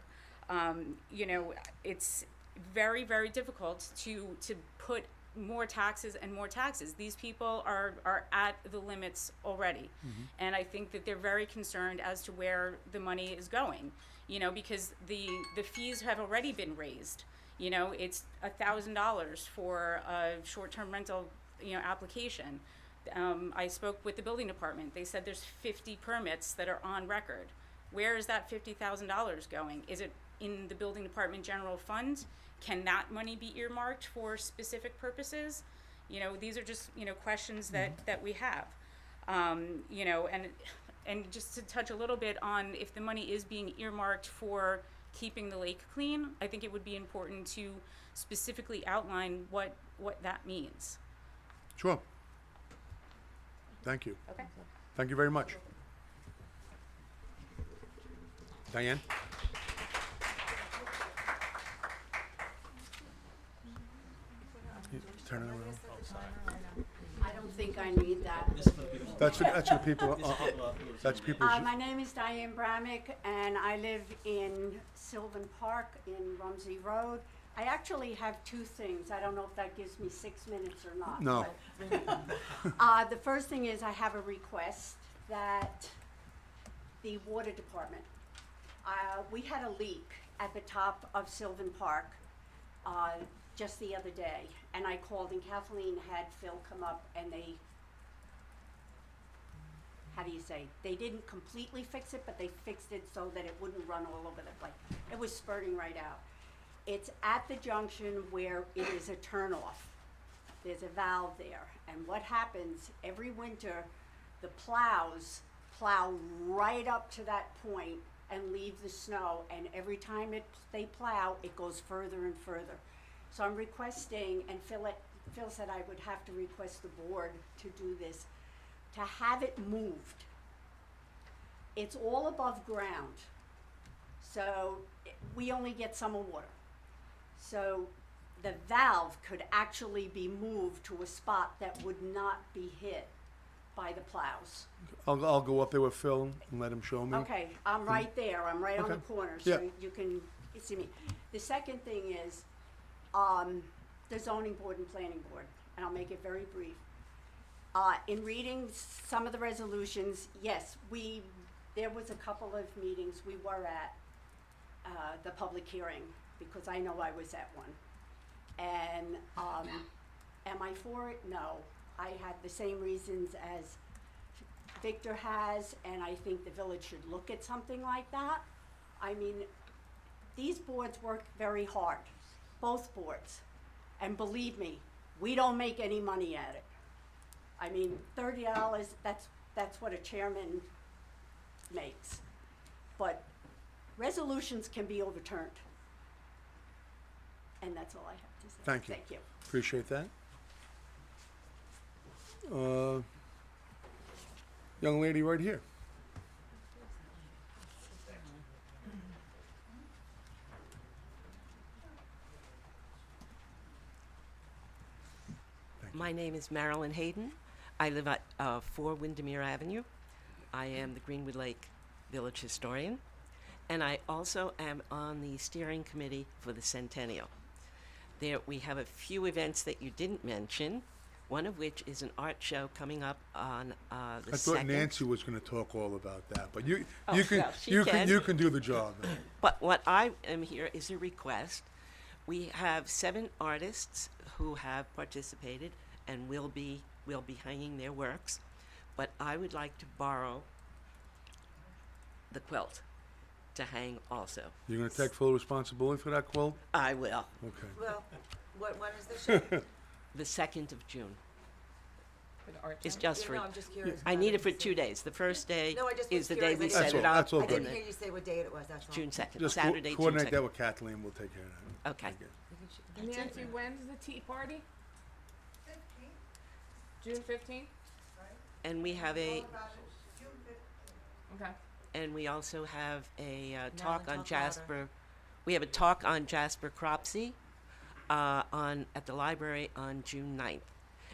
You know, it's very, very difficult to put more taxes and more taxes. These people are at the limits already. And I think that they're very concerned as to where the money is going, you know, because the fees have already been raised. You know, it's $1,000 for a short-term rental, you know, application. I spoke with the building department. They said there's 50 permits that are on record. Where is that $50,000 going? Is it in the building department general fund? Can that money be earmarked for specific purposes? You know, these are just, you know, questions that we have. You know, and just to touch a little bit on if the money is being earmarked for keeping the lake clean, I think it would be important to specifically outline what that means. Sure. Thank you. Okay. Thank you very much. Diane? Turn it around. I don't think I need that. That's for people. That's people's. My name is Diane Bramick, and I live in Sylvan Park in Rumsey Road. I actually have two things. I don't know if that gives me 6 minutes or not. No. But, the first thing is I have a request that the water department, we had a leak at the top of Sylvan Park just the other day, and I called, and Kathleen had Phil come up, and they, how do you say, they didn't completely fix it, but they fixed it so that it wouldn't run all over the place. It was spurting right out. It's at the junction where it is a turnoff. There's a valve there, and what happens every winter, the plows plow right up to that point and leave the snow, and every time they plow, it goes further and further. So I'm requesting, and Phil said I would have to request the board to do this, to have it moved. It's all above ground, so we only get summer water. So the valve could actually be moved to a spot that would not be hit by the plows. I'll go up there with Phil and let him show me. Okay, I'm right there, I'm right on the Okay. corner, so Yeah. you can see me. The second thing is, the zoning board and planning board, and I'll make it very brief. In reading some of the resolutions, yes, there was a couple of meetings we were at, the public hearing, because I know I was at one. And, am I for it? No. I had the same reasons as Victor has, and I think the village should look at something like that. I mean, these boards work very hard, both boards. And believe me, we don't make any money at it. I mean, $30, that's what a chairman makes. But resolutions can be overturned. And that's all I have to say. Thank you. Thank you. Appreciate that. Young lady right here. My name is Marilyn Hayden. I live at 4 Windermere Avenue. I am the Greenwood Lake Village Historian, and I also am on the steering committee for the Centennial. There we have a few events that you didn't mention, one of which is an art show coming up on the 2nd. I thought Nancy was going to talk all about that, but you Oh, can well, she you can. can do the job. But what I am here is a request. We have 7 artists who have participated and will be hanging their works, but I would like to borrow the quilt to hang also. You're going to take full responsibility for that quilt? I will. Okay. Well, when is the show? The 2nd of June. For the art It's show? just Yeah, for, no, I'm just curious I about need it it for to 2 see. days. The first day No, I just is was the day curious. we I set didn't- it up. That's all I didn't good. hear you say what date it was, that's all. June 2nd, Just Saturday, June coordinate 2nd. that with Kathleen. We'll take care of that. Okay. Thank you. You can Nancy, when's the tea party? June 15th? And we have a, Okay. and we also have a talk talk on louder. Jasper. We have a talk on Jasper Cropsey at the library on June 9th.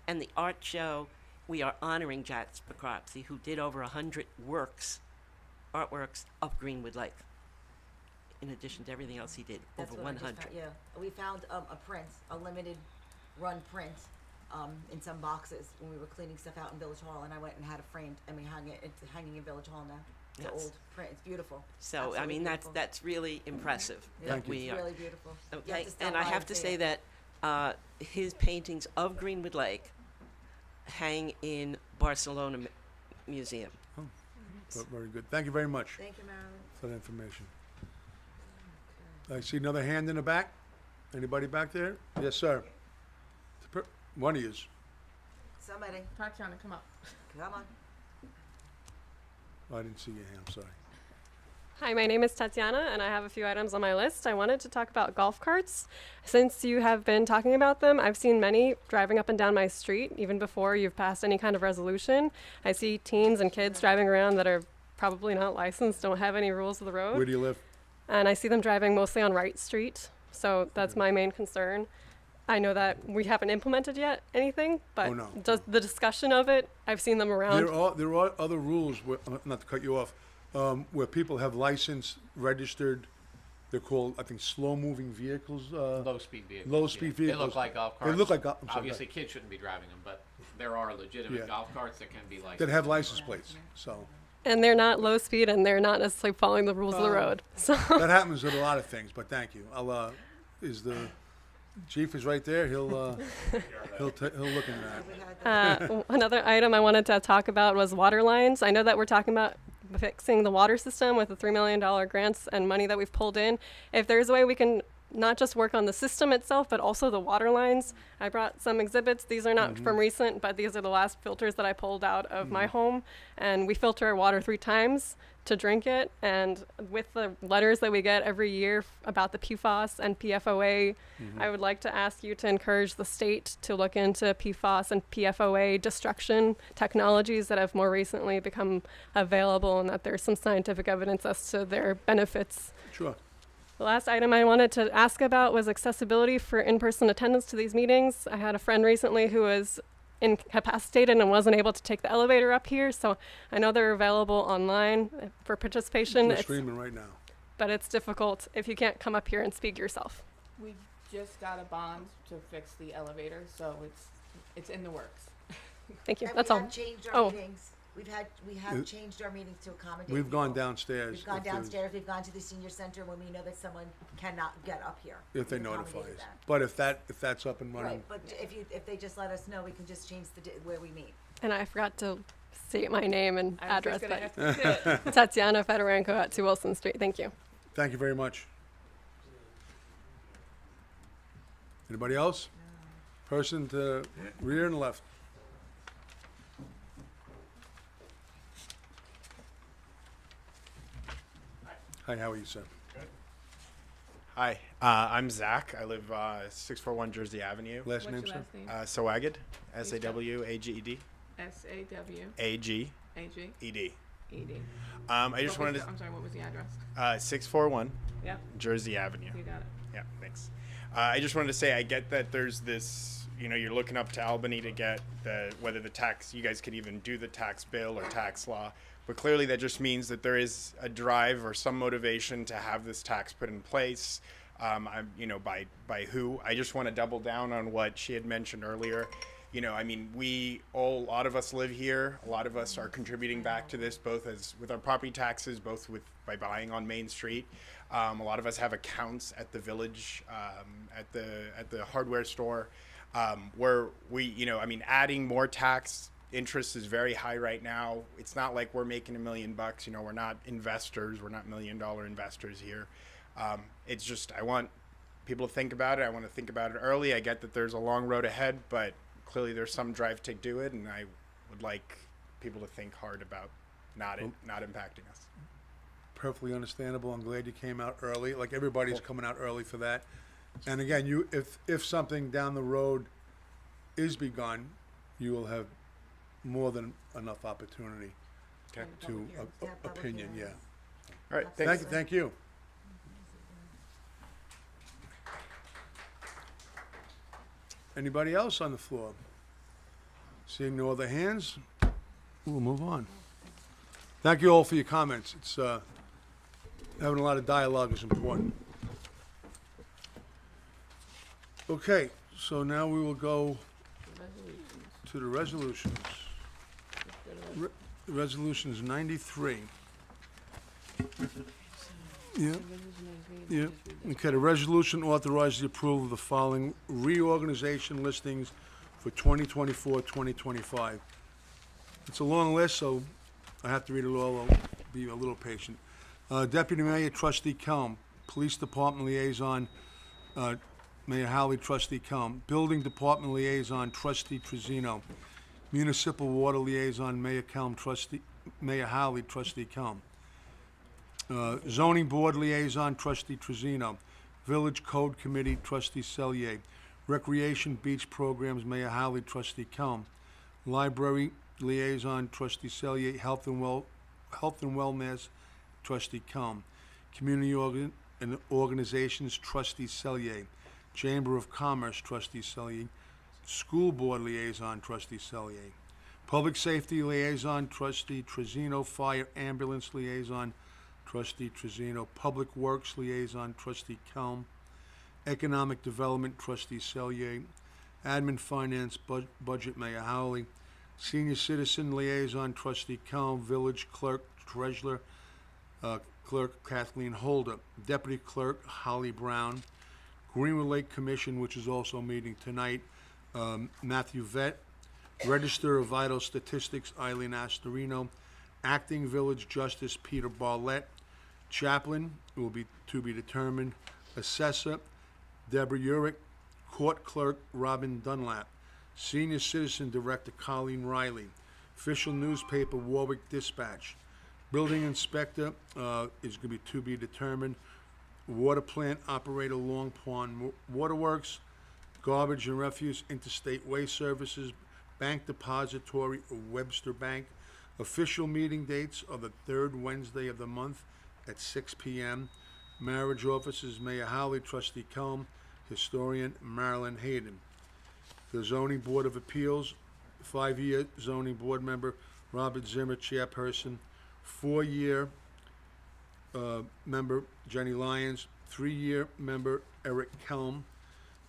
And the art show, we are honoring Jasper Cropsey, who did over 100 artworks of Greenwood Lake. In addition to everything else he did, That's over what I just 100. found, yeah, we found a print, a limited run print, in some boxes when we were cleaning stuff out in Village Hall, and I went and had it framed, and we hung it. It's hanging in Village Hall now. It's an Yes. old print. It's beautiful. So, Absolutely I mean, beautiful. that's really impressive. Yeah, that we it's are. really beautiful. You have Okay, to stop and I by have to see say it. that his paintings of Greenwood Lake hang in Barcelona Museum. Very good. Thank you very much Thank you, Marilyn. for that information. I see another hand in the back. Anybody back there? Yes, sir. One of yous. Somebody, Tatiana, come up. come on. Oh, I didn't see your hand, I'm sorry. Hi, my name is Tatiana, and I have a few items on my list. I wanted to talk about golf carts. Since you have been talking about them, I've seen many driving up and down my street, even before you've passed any kind of resolution. I see teens and kids driving around that are probably not licensed, don't have any rules of the road. Where do you live? And I see them driving mostly on Wright Street, so that's my main concern. I know that we haven't implemented yet anything, but Oh, no. does the discussion of it, I've seen them around. There are other rules, not to cut you off, where people have licensed, registered, they're called, I think, slow-moving vehicles. Low-speed vehicles. Low-speed yeah. vehicles. They look like golf They carts. look like I'm sorry, Obviously, kids shouldn't be driving them, but there are legitimate Yeah. golf carts that can be licensed. that have license plates, so. And they're not low speed, and they're not necessarily following the rules of the road. So That happens with a lot of things, but thank you. Is the chief is right there, he'll look into that. another item I wanted to talk about was water lines. I know that we're talking about fixing the water system with the $3 million grants and money that we've pulled in. If there's a way we can not just work on the system itself, but also the water lines. I brought some exhibits. These are not from recent, but these are the last filters that I pulled out of my home. And we filter our water 3 times to drink it. And with the letters that we get every year about the PFAS and PFOA, I would like to ask you to encourage the state to look into PFAS and PFOA destruction technologies that have more recently become available, and that there's some scientific evidence as to their benefits. Sure. The last item I wanted to ask about was accessibility for in-person attendance to these meetings. I had a friend recently who was incapacitated and wasn't able to take the elevator up here, so I know they're available online for participation. We're streaming right now. But it's difficult if you can't come up here and speak yourself. We just got a bond to fix the elevator, so it's in the works. Thank you. And That's we all. have changed our meetings. We have changed our meetings to accommodate. We've gone people. downstairs. We've gone if there's- downstairs. We've gone to the senior center when we know that someone cannot get up here. If they We've notify accommodated us. that. But if that's up and running, Right, but if they just let us know, we can just change where we meet. And I forgot to state my name and I was address, just gonna but ask you to. Tatiana Fedorenko at 2 Wilson Street. Thank you. thank you very much. Anybody else? Person to the rear and left. Hi, how are you, sir? Hi, I'm Zach. I live 641 Jersey Avenue. Last What's name, your sir? last name? Sawaged, S-A-W-A-G-E-D. S-A-W-A-G-E-D. A-G-E-D. I just wanted to... I'm sorry, what was the address? 641 Yep, Jersey Avenue. you got it. Yeah, thanks. I just wanted to say I get that there's this, you're looking up to Albany to get whether the tax, you guys could even do the tax bill or tax law, but clearly that just means that there is a drive or some motivation to have this tax put in place. By who? I just want to double down on what she had mentioned earlier. A lot of us live here. A lot of us are contributing back to this, both as with our property taxes, both by buying on Main Street. A lot of us have accounts at the village, at the hardware store, where adding more tax interest is very high right now. It's not like we're making $1 million. We're not investors. We're not $1 million investors here. It's just I want people to think about it. I want to think about it early. I get that there's a long road ahead, but clearly there's some drive to do it, and I would like people to think hard about not impacting us. Perfectly understandable. I'm glad you came out early. Like everybody's coming out early for that. And again, if something down the road is begun, you will have more than enough opportunity Okay. to opinion, yeah. All right, Thank you, thank you. Anybody else on the floor? Seeing no other hands, we'll move on. Thank you all for your comments. It's, having a lot of dialogue is important. Okay, so now we will go to the resolutions. Resolutions 93. Yeah. Yeah. Okay, the resolution authorizes the approval of the following reorganization listings for 2024-2025. It's a long list, so I have to read it all. I'll be a little patient. Deputy Mayor Trustee Kelm, Police Department Liaison, Mayor Howley, Trustee Kelm, Building Department Liaison, Trustee Trezino, Municipal Water Liaison, Mayor Kelm, Mayor Howley, Trustee Kelm. Zoning Board Liaison, Trustee Trezino. Village Code Committee, Trustee Selye. Recreation Beach Programs, Mayor Howley, Trustee Kelm. Library Liaison, Trustee Selye. Health and Wellness, Trustee Kelm. Community and Organizations, Trustee Selye. Chamber of Commerce, Trustee Selye. School Board Liaison, Trustee Selye. Public Safety Liaison, Trustee Trezino. Fire Ambulance Liaison, Trustee Trezino. Public Works Liaison, Trustee Kelm. Economic Development, Trustee Selye. Admin Finance Budget, Mayor Howley. Senior Citizen Liaison, Trustee Kelm. Village Clerk, Treasurer, Clerk Kathleen Holder. Deputy Clerk Holly Brown. Greenwood Lake Commission, which is also meeting tonight, Matthew Vett. Register of Vital Statistics, Eileen Astorino. Acting Village Justice, Peter Barlett. Chaplain will be to be determined. Assessor, Deborah Urick. Court Clerk, Robin Dunlap. Senior Citizen Director, Colleen Riley. Official Newspaper, Warwick Dispatch. Building Inspector is going to be determined. Water Plant Operator, Long Pond Waterworks. Garbage and Refuse, Interstate Waste Services. Bank Depository, Webster Bank. Official meeting dates are the third Wednesday of the month at 6 p.m. Marriage Officers, Mayor Howley, Trustee Kelm. Historian, Marilyn Hayden. The Zoning Board of Appeals, 5-year Zoning Board Member, Robert Zimmer, Chairperson. 4-year member, Jenny Lyons. 3-year member, Eric Kelm.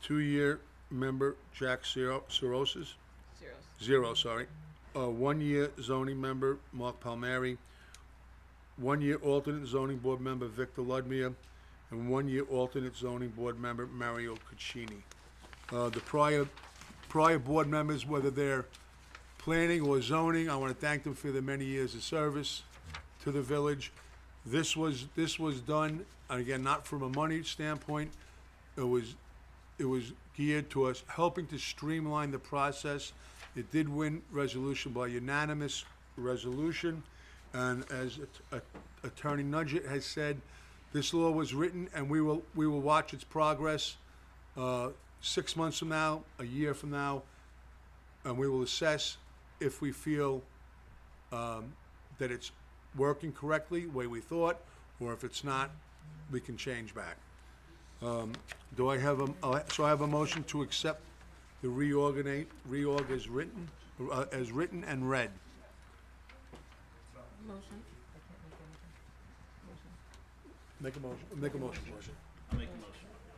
2-year member, Jack Cirrhosis. Zero, sorry. 1-year zoning member, Mark Palmieri. 1-year alternate zoning board member, Victor Ludmere. And 1-year alternate zoning board member, Mario Cuccini. The prior board members, whether they're planning or zoning, I want to thank them for their many years of service to the village. This was done, again, not from a money standpoint. It was geared to us helping to streamline the process. It did win resolution by unanimous resolution, and as Attorney Nugent has said, this law was written, and we will watch its progress 6 months from now, a year from now, and we will assess if we feel that it's working correctly, the way we thought, or if it's not, we can change back. Do I have so I have a motion to accept the reorg as written and read. Motion. Make a motion, please. I'll make a motion.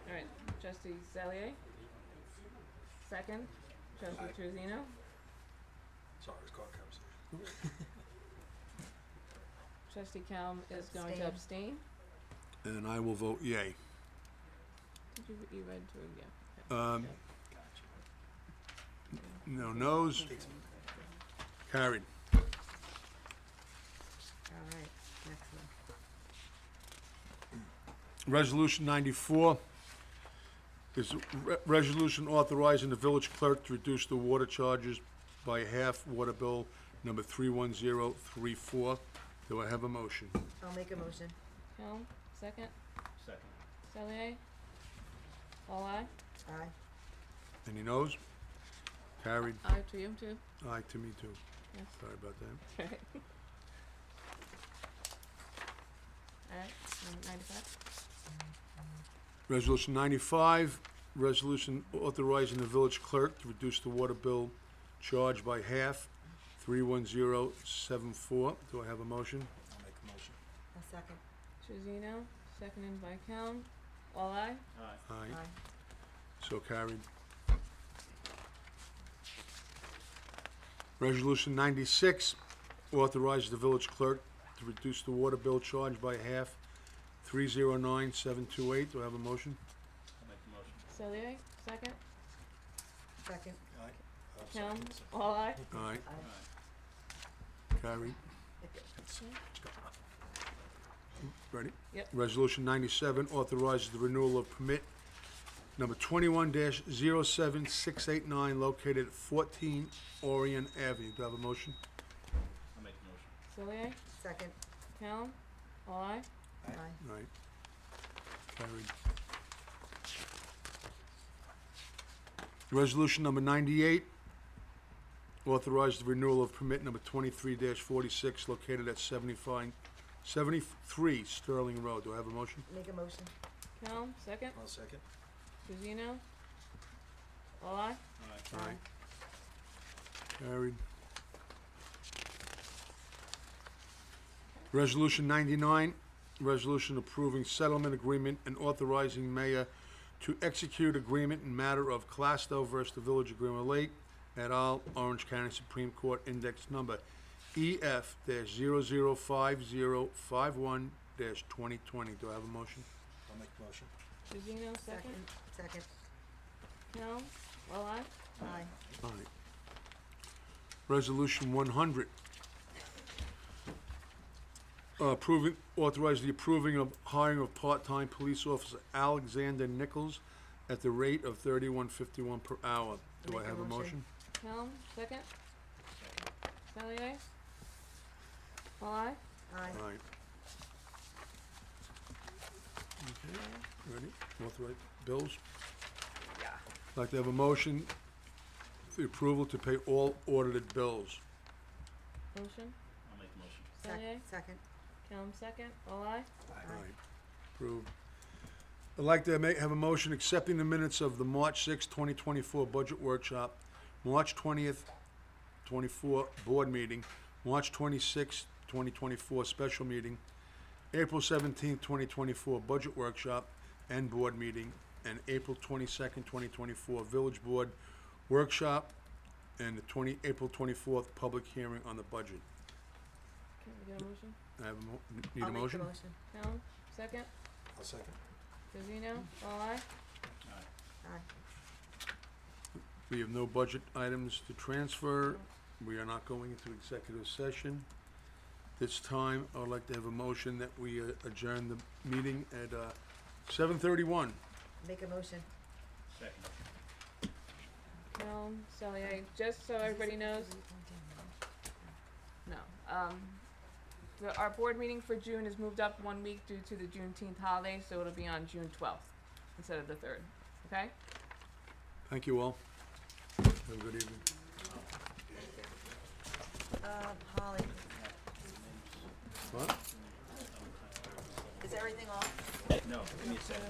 All right, Trustee Zellier. Second, Trustee Truzino. Sorry, it's called conversation. Trustee Kelm is going to abstain. And I will vote yay. Did you read through? Yeah. Okay. No no's. Carried. All right, next one. Resolution 94 is a resolution authorizing the village clerk to reduce the water charges by half water bill number 31034. Do I have a motion? I'll make a motion. Kelm, second. Second. Zellier. All aye? Aye. Any noes? Carried. Aye to you too. Aye to me too. Yes. Sorry about that. Alright. Alright, 95? Resolution 95, resolution authorizing the village clerk to reduce the water bill charge by half, 31074. Do I have a motion? I'll make a motion. A second. Truzino, seconded by Callen. All aye? Aye. So carried. Resolution 96, authorizes the village clerk to reduce the water bill charge by half, 309728. Do I have a motion? I'll make the motion. Cellier, second. Second. Aye. Callen, all aye? Aye. Carried. Ready? Yep. Resolution 97 authorizes the renewal of permit number 21-07689 located at 14 Orion Avenue. Do I have a motion? I'll make the motion. Cellier, Second. Callen, all aye? Aye. Right. Carried. Resolution number 98 authorizes the renewal of permit number 23-46 located at 73 Sterling Road. Do I have a motion? Make a motion. Callen, second. I'll second. Truzino, all aye? Aye. Carried. Resolution 99, resolution approving settlement agreement and authorizing mayor to execute agreement in matter of Clasto versus the Village of Greenwood Lake et al., Orange County Supreme Court Index Number EF-005051-2020. Do I have a motion? I'll make a motion. Truzino, second. Second. Callen, all aye? Aye. Aye. Resolution 100, authorize the approving of hiring of part-time police officer Alexander Nichols at the rate of $31.51 per hour. Do I Make a have a motion. motion? Callen, second. Cellier, all aye? Aye. Aye. Okay, ready? Authorize bills? Yeah. I'd like to have a motion for the approval to pay all audited bills. Motion, I'll make the motion. Cellier, Second. Callen, second, all aye? Aye. Approved. I'd like to have a motion accepting the minutes of the March 6, 2024 budget workshop, March 20th, 24 board meeting, March 26, 2024 special meeting, April 17th, 2024 budget workshop and board meeting, and April 22nd, 2024 village board workshop, and the April 24th public hearing on the budget. Can we get a motion? I have need I'll a make motion? the motion. Callen, second. I'll second. Truzino, all aye? Aye. We have no budget items to transfer. We are not going into executive session. This time, I would like to have a motion that we adjourn the meeting at 7:31. Make a motion. Second. Callen, Cellier, just so everybody knows. No, our board meeting for June is moved up 1 week due to the Juneteenth holiday, so it'll be on June 12th instead of the 3rd, okay? Thank you all. Have a good evening. Holly, What? is everything off? No, give me a second.